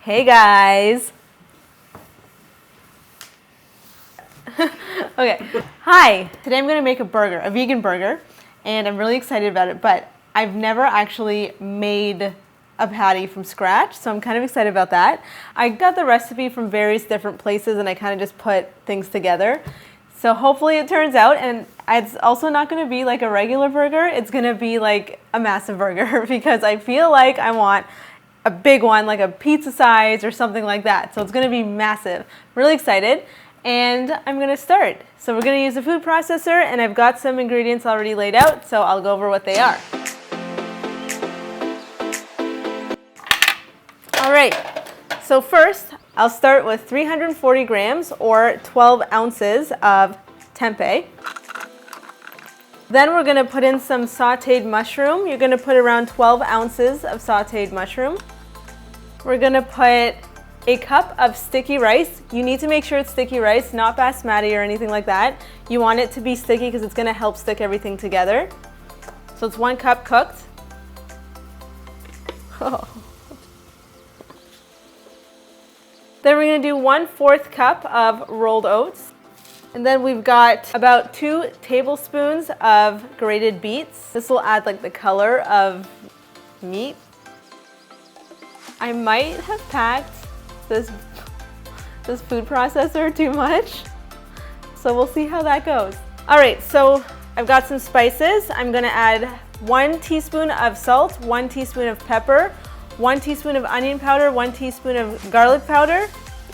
Hey guys. Okay, hi. Today I'm gonna make a burger, a vegan burger, and I'm really excited about it, but I've never actually made a patty from scratch, so I'm kind of excited about that. I got the recipe from various different places and I kind of just put things together. So hopefully it turns out, and it's also not gonna be like a regular burger, it's gonna be like a massive burger because I feel like I want a big one, like a pizza size or something like that. So it's gonna be massive. Really excited, and I'm gonna start. So we're gonna use a food processor, and I've got some ingredients already laid out, so I'll go over what they are. All right, so first, I'll start with 340 grams or 12 ounces of tempeh. Then we're gonna put in some sauteed mushroom. You're gonna put around 12 ounces of sauteed mushroom. We're gonna put a cup of sticky rice. You need to make sure it's sticky rice, not basmati or anything like that. You want it to be sticky because it's gonna help stick everything together. So it's 1 cup cooked. Oh. Then we're gonna do 1/4 cup of rolled oats. And then we've got about 2 tablespoons of grated beets. This will add like the color of meat. I might have packed this food processor too much, so we'll see how that goes. All right, so I've got some spices. I'm gonna add 1 teaspoon of salt, 1 teaspoon of pepper, 1 teaspoon of onion powder, 1 teaspoon of garlic powder,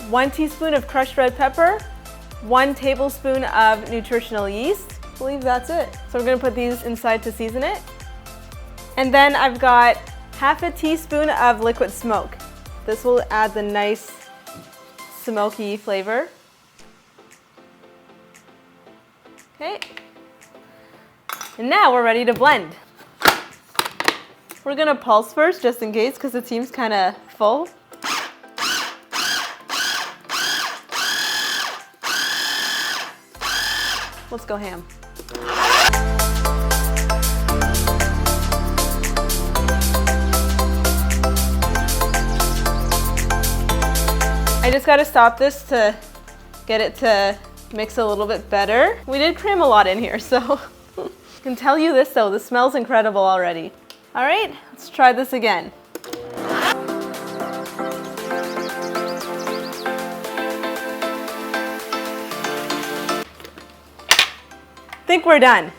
1 teaspoon of crushed red pepper, 1 tablespoon of nutritional yeast. I believe that's it. So we're gonna put these inside to season it. And then I've got 1/2 teaspoon of liquid smoke. This will add the nice smoky flavor. Okay. And now we're ready to blend. We're gonna pulse first just in case because it seems kind of full. Let's go ham. I just gotta stop this to get it to mix a little bit better. We did cram a lot in here, so I can tell you this though, this smells incredible already. All right, let's try this again. I think we're done.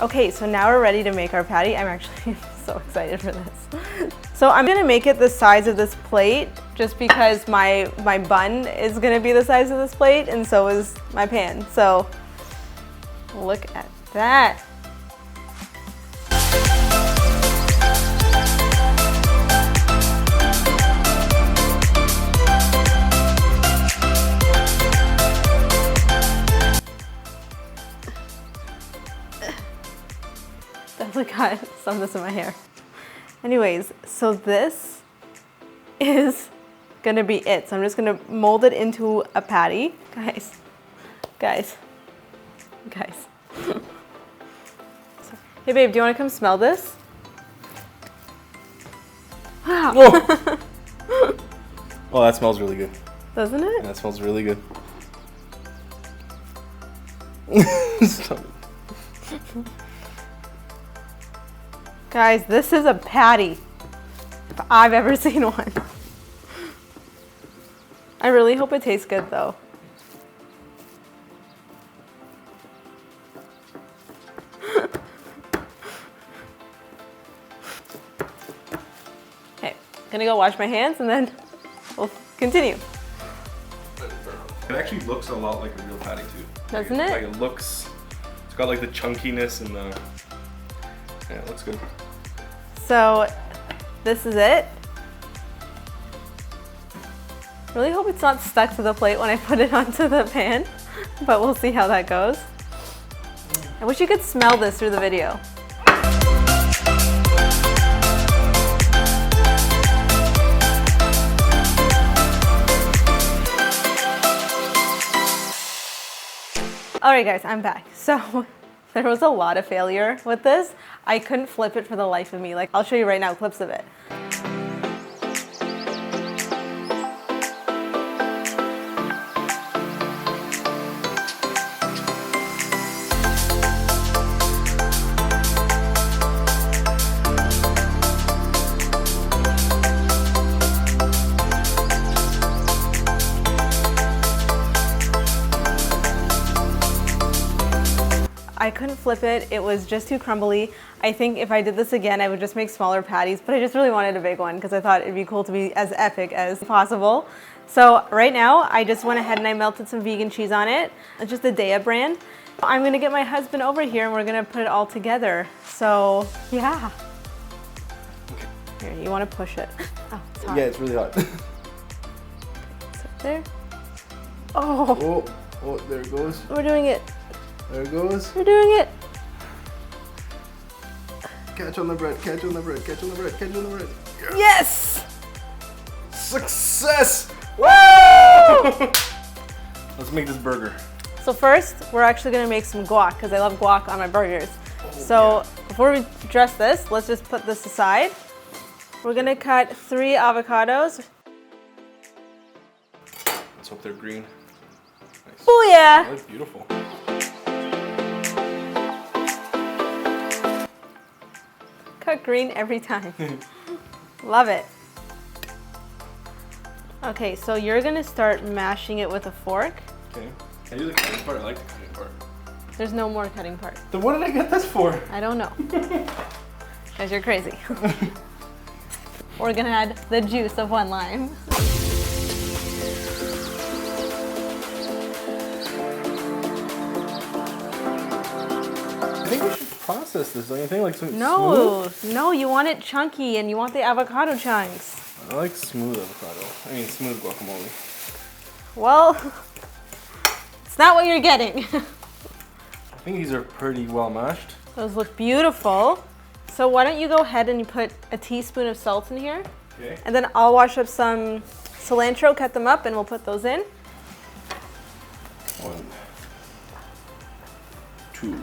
Okay, so now we're ready to make our patty. I'm actually so excited for this. So I'm gonna make it the size of this plate just because my bun is gonna be the size of this plate and so is my pan. So look at that. Definitely got some of this in my hair. Anyways, so this is gonna be it. So I'm just gonna mold it into a patty. Guys. Hey babe, do you wanna come smell this? Wow. Oh, that smells really good. Doesn't it? That smells really good. Stop it. Guys, this is a patty, if I've ever seen one. I really hope it tastes good though. Okay, gonna go wash my hands and then we'll continue. It actually looks a lot like a real patty too. Doesn't it? Like it's got like the chunkiness and the, yeah, it looks good. So this is it. Really hope it's not stuck to the plate when I put it onto the pan, but we'll see how that goes. I wish you could smell this through the video. All right guys, I'm back. So there was a lot of failure with this. I couldn't flip it for the life of me. Like, I'll show you right now clips of it. I couldn't flip it. It was just too crumbly. I think if I did this again, I would just make smaller patties, but I just really wanted a big one because I thought it'd be cool to be as epic as possible. So right now, I just went ahead and I melted some vegan cheese on it. It's just the Daya brand. I'm gonna get my husband over here and we're gonna put it all together. So, yeah. Here, you wanna push it. Oh, it's hot. Yeah, it's really hot. Sit there. Oh. Oh, there it goes. We're doing it. There it goes. We're doing it. Catch on the bread, catch on the bread, catch on the bread, catch on the bread. Yes! Success! Woo! Let's make this burger. So first, we're actually gonna make some guac because I love guac on my burgers. So before we dress this, let's just put this aside. We're gonna cut 3 avocados. Let's hope they're green. Nice. Oh yeah! They look beautiful. Cut green every time. Love it. Okay, so you're gonna start mashing it with a fork. Okay. Can I do the cutting part? I like the cutting part. There's no more cutting part. Then what did I get this for? I don't know. Because you're crazy. We're gonna add the juice of 1 lime. I think we should process this, don't you think? Like some smooth? No, you want it chunky and you want the avocado chunks. I like smooth avocado. I mean smooth guacamole. Well, it's not what you're getting. I think these are pretty well mashed. Those look beautiful. So why don't you go ahead and you put a teaspoon of salt in here. Okay. And then I'll wash up some cilantro, cut them up, and we'll put those in. 1, 2.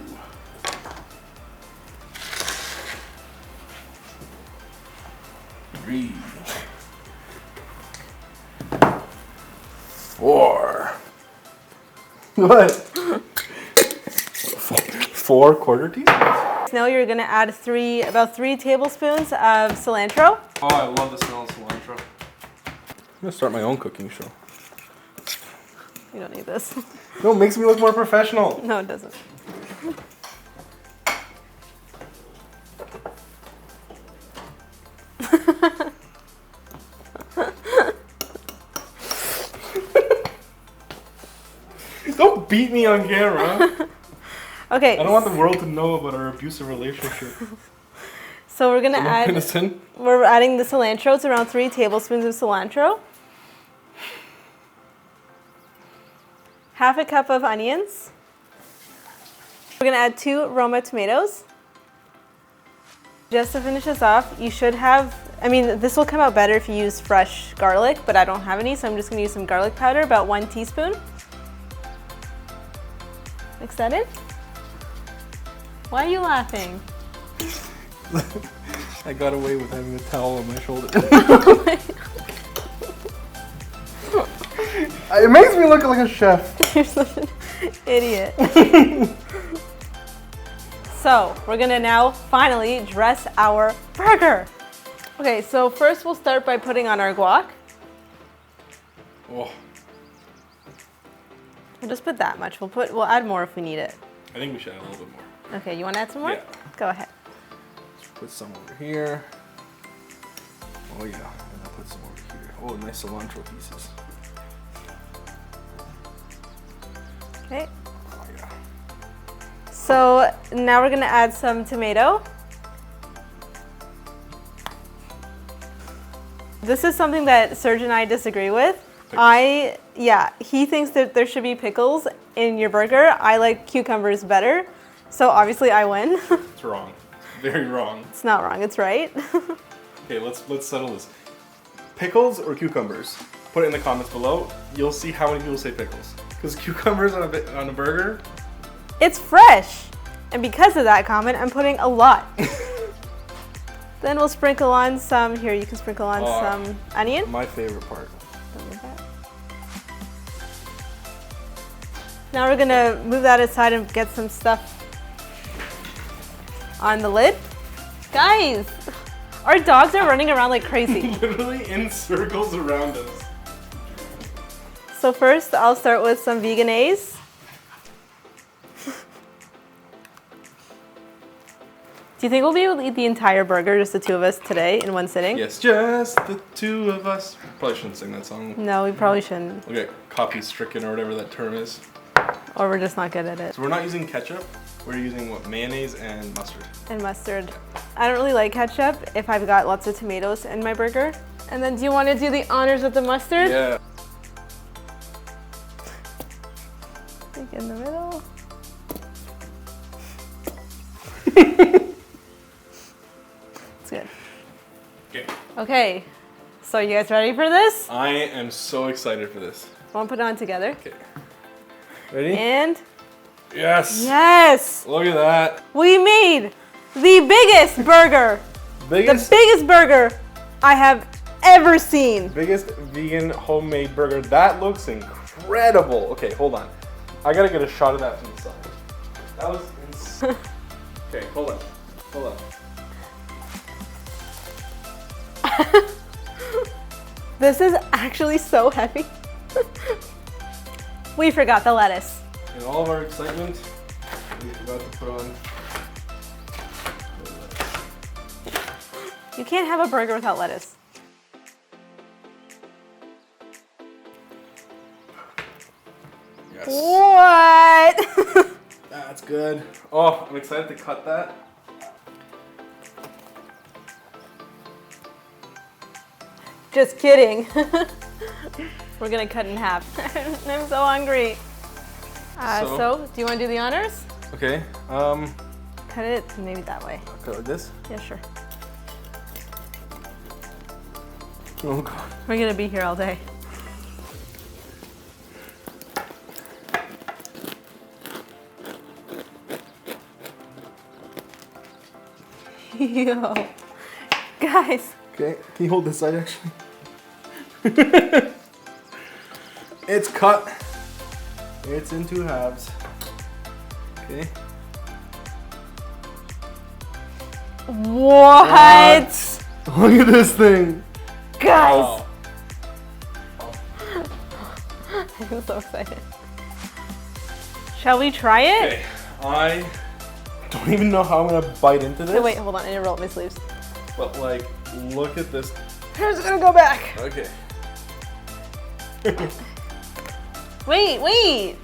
3. 4. What? 4 quarter teaspoons? Now you're gonna add about 3 tablespoons of cilantro. Oh, I love the smell of cilantro. I'm gonna start my own cooking show. You don't need this. No, it makes me look more professional. No, it doesn't. Don't beat me on camera. Okay. I don't want the world to know about our abusive relationship. So we're gonna we're adding the cilantro. It's around 3 tablespoons of cilantro. Half a cup of onions. We're gonna add 2 Roma tomatoes. Just to finish this off, you should have, this will come out better if you use fresh garlic, but I don't have any, so I'm just gonna use some garlic powder, about 1 teaspoon. Mix that in. Why are you laughing? I got away with having a towel on my shoulder. It makes me look like a chef. You're such an idiot. So we're gonna now finally dress our burger. Okay, so first we'll start by putting on our guac. Oh, We'll just put that much. We'll add more if we need it. I think we should add a little bit more. Okay, you want to add some more? Yeah. Go ahead. Let's put some over here. Oh yeah, and I'll put some over here. Oh, nice cilantro pieces. Okay. Oh yeah. So now we're gonna add some tomato. This is something that Serge and I disagree with. He thinks that there should be pickles in your burger. I like cucumbers better. So obviously I win. It's wrong. It's very wrong. It's not wrong, it's right. Okay, let's settle this. Pickles or cucumbers? Put it in the comments below. You'll see how many people say pickles. Because cucumbers on a burger? It's fresh. And because of that comment, I'm putting a lot. Then we'll sprinkle on some, here you can sprinkle on some onion. My favorite part. Now we're gonna move that aside and get some stuff on the lid. Guys, our dogs are running around like crazy. Literally in circles around us. So first, I'll start with some veganese. Do you think we'll be able to eat the entire burger, just the two of us, today in one sitting? Yes, just the two of us. Probably shouldn't sing that song. No, we probably shouldn't. We'll get copy stricken or whatever that term is. Or we're just not good at it. So we're not using ketchup. We're using what? Mayonnaise and mustard. And mustard. I don't really like ketchup if I've got lots of tomatoes in my burger. And then do you want to do the honors with the mustard? Yeah. Like in the middle. It's good. Okay. Okay. So you guys ready for this? I am so excited for this. Want to put it on together? Okay. Ready? And Yes. yes! Look at that. We made the biggest burger. Biggest The biggest burger I have ever seen. Biggest vegan homemade burger. That looks incredible. Okay, hold on. I gotta get a shot of that from the side. That was insane. Okay, hold on. Hold on. This is actually so heavy. We forgot the lettuce. In all of our excitement, we forgot to put on. You can't have a burger without lettuce. Yes. What? That's good. Oh, I'm excited to cut that. Just kidding. We're gonna cut in half. I'm so hungry. So, do you want to do the honors? Okay. Cut it maybe that way. Cut it like this. Yeah, sure. Oh god. We're gonna be here all day. Yo, guys. Okay, can you hold this side actually? It's cut. It's in two halves. Okay. What? Look at this thing. Guys. Wow. I'm so excited. Shall we try it? Okay, I don't even know how I'm gonna bite into this. So wait, hold on, I need to roll up my sleeves. But like, look at this. I'm just gonna go back. Okay. Wait.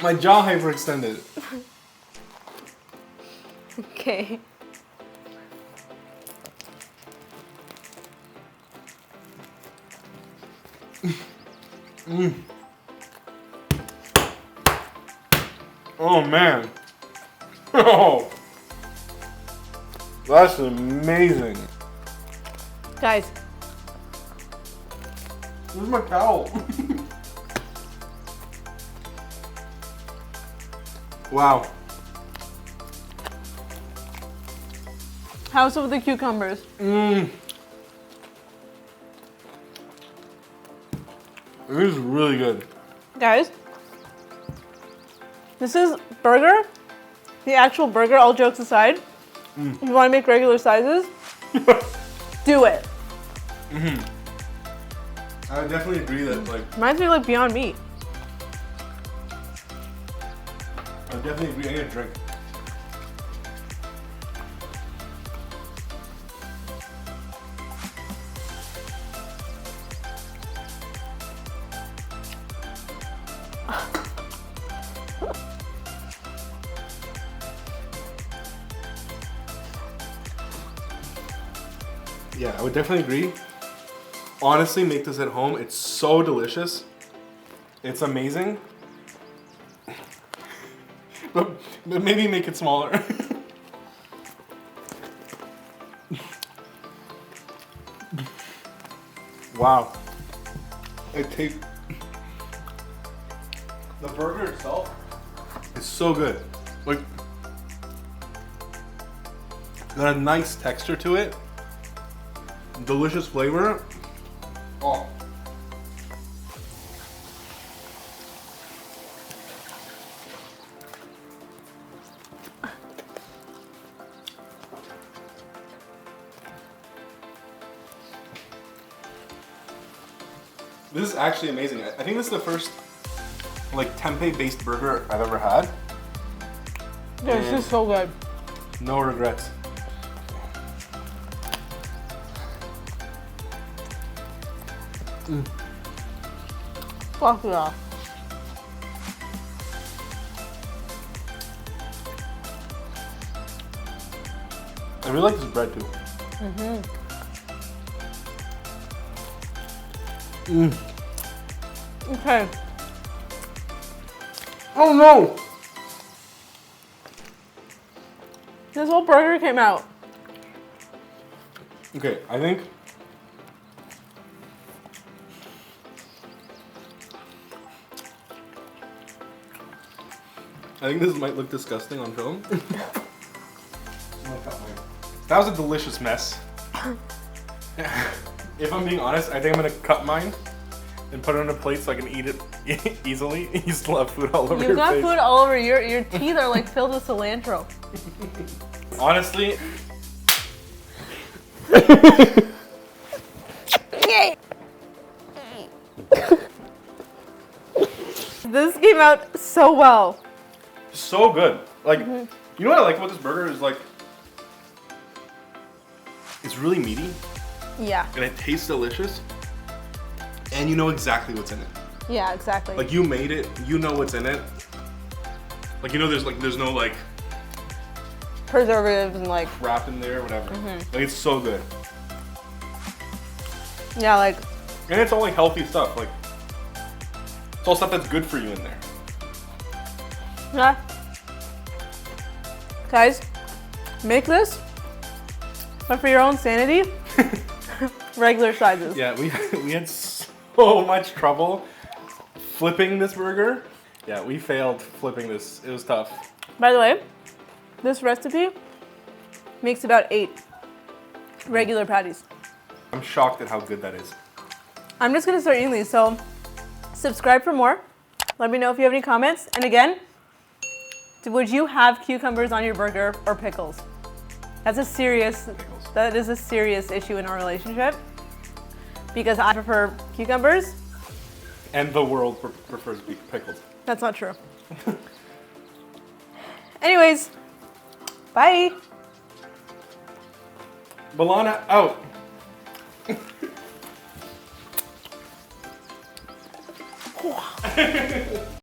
My jaw hyperextended. Okay. Oh man. Oh. That's amazing. Guys, Where's my towel? Wow. how's it with the cucumbers? It is really good. Guys, this is burger. The actual burger, all jokes aside. If you want to make regular sizes, do it. I would definitely agree that like Reminds me of like Beyond Meat. I would definitely agree. I need a drink. Yeah, I would definitely agree. Honestly, make this at home. It's so delicious. It's amazing. But maybe make it smaller. Wow. It tastes... The burger itself is so good. Like, got a nice texture to it. Delicious flavor. Oh. This is actually amazing. I think this is the first like tempeh based burger I've ever had. This is so good. No regrets. Fuck yeah. I really like this bread too. Okay. Oh no! This whole burger came out. Okay, I think this might look disgusting on film. That was a delicious mess. If I'm being honest, I think I'm gonna cut mine and put it on a plate so I can eat it easily. You still have food all over your You got face. food all over your teeth are like filled with cilantro. Honestly, This came out so well. so good. Like, you know what I like about this burger is like, it's really meaty Yeah. and it tastes delicious, and you know exactly what's in it. Yeah, exactly. Like, you made it, you know what's in it. Like, you know, there's no like preservatives and like, crap in there, whatever. Like, it's so good, yeah, like, and it's all like healthy stuff. Like, it's all stuff that's good for you in there. yeah. Guys, make this, but for your own sanity, regular sizes. Yeah, we had so much trouble flipping this burger. Yeah, we failed flipping this. It was tough. By the way, this recipe makes about 8 regular patties. I'm shocked at how good that is. I'm just gonna start eating these, so subscribe for more. Let me know if you have any comments. And again, would you have cucumbers on your burger or pickles? That is a serious issue in our relationship because I prefer cucumbers. And the world prefers pickles. That's not true. Anyways, bye. Milana out.